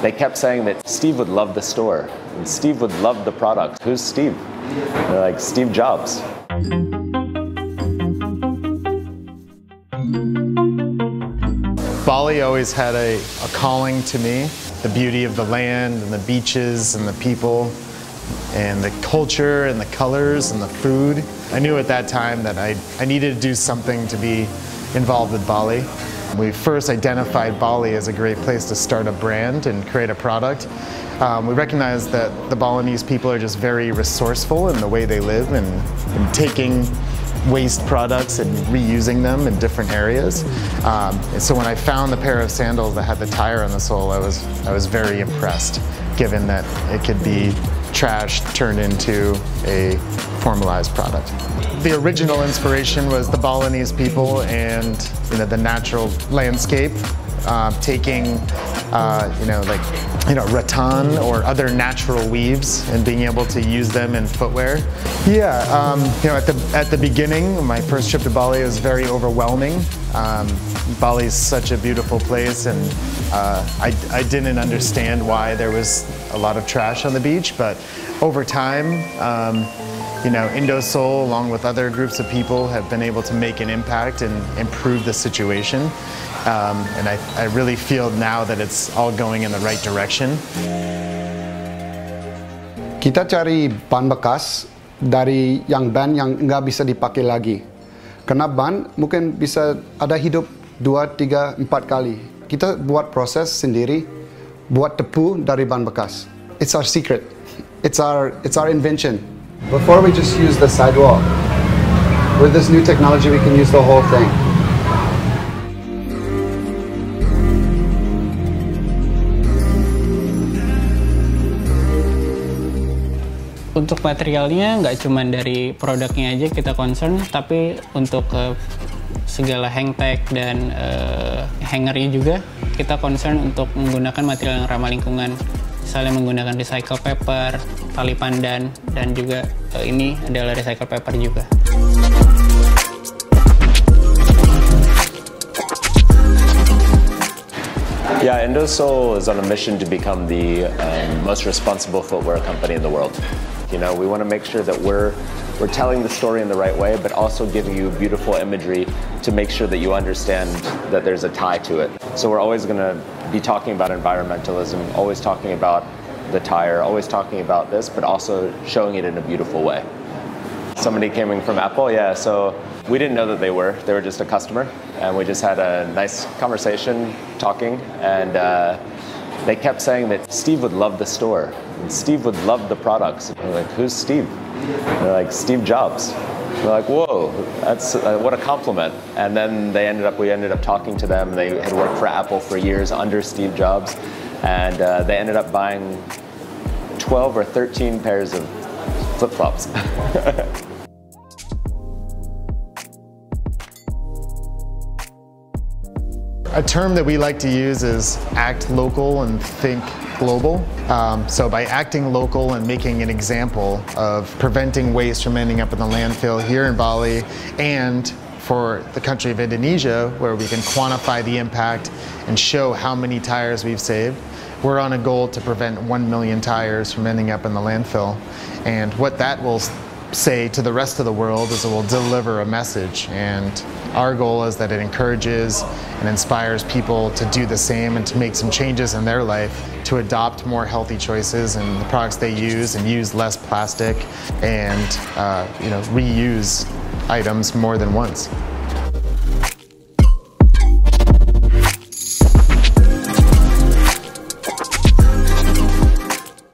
They kept saying that Steve would love the store, and Steve would love the product. Who's Steve? They're like, Steve Jobs. Bali always had a calling to me. The beauty of the land and the beaches and the people and the culture and the colors and the food. I knew at that time that I needed to do something to be involved with Bali. We first identified Bali as a great place to start a brand and create a product. We recognized that the Balinese people are just very resourceful in the way they live and taking waste products and reusing them in different areas. And so when I found the pair of sandals that had the tire on the sole, I was very impressed, given that it could be trash turned into a formalized product. The original inspiration was the Balinese people and the natural landscape, taking rattan or other natural weaves and being able to use them in footwear. Yeah, at the beginning, my first trip to Bali was very overwhelming. Bali is such a beautiful place, and I didn't understand why there was a lot of trash on the beach, but over time, INDOSOLE, along with other groups of people, have been able to make an impact and improve the situation. And I really feel now that it's all going in the right direction. Kita cari ban bekas dari ban yang nggak bisa dipakai lagi. Karena ban mungkin bisa ada hidup 2, 3, 4 kali. Kita buat proses sendiri, buat tepu dari ban bekas. It's our secret. It's our invention. Before we just use the sidewalk, with this new technology we can use the whole thing. Untuk materialnya nggak cuma dari produknya aja kita concern, tapi untuk segala hang tag dan hangernya juga kita concern untuk menggunakan material yang ramah lingkungan. Misalnya menggunakan recycle paper, tali pandan, dan juga ini adalah recycle paper juga. Yeah, INDOSOLE is on a mission to become the most responsible footwear company in the world. We want to make sure that we're telling the story in the right way, but also giving you beautiful imagery to make sure that you understand that there's a tie to it. So we're always going to be talking about environmentalism, always talking about the tire, always talking about this, but also showing it in a beautiful way. Somebody coming from Apple, yeah, so we didn't know that they were just a customer, and we just had a nice conversation talking, and they kept saying that Steve would love the store, and Steve would love the products. And we're like, who's Steve? And they're like, Steve Jobs. We're like, whoa, that's what a compliment. And then we ended up talking to them. They had worked for Apple for years under Steve Jobs, and they ended up buying 12 or 13 pairs of flip-flops. A term that we like to use is act local and think global. So by acting local and making an example of preventing waste from ending up in the landfill here in Bali, and for the country of Indonesia, where we can quantify the impact and show how many tires we've saved, we're on a goal to prevent 1 million tires from ending up in the landfill. And what that will say to the rest of the world is it will deliver a message, and our goal is that it encourages and inspires people to do the same and to make some changes in their life, to adopt more healthy choices in the products they use and use less plastic and reuse items more than once.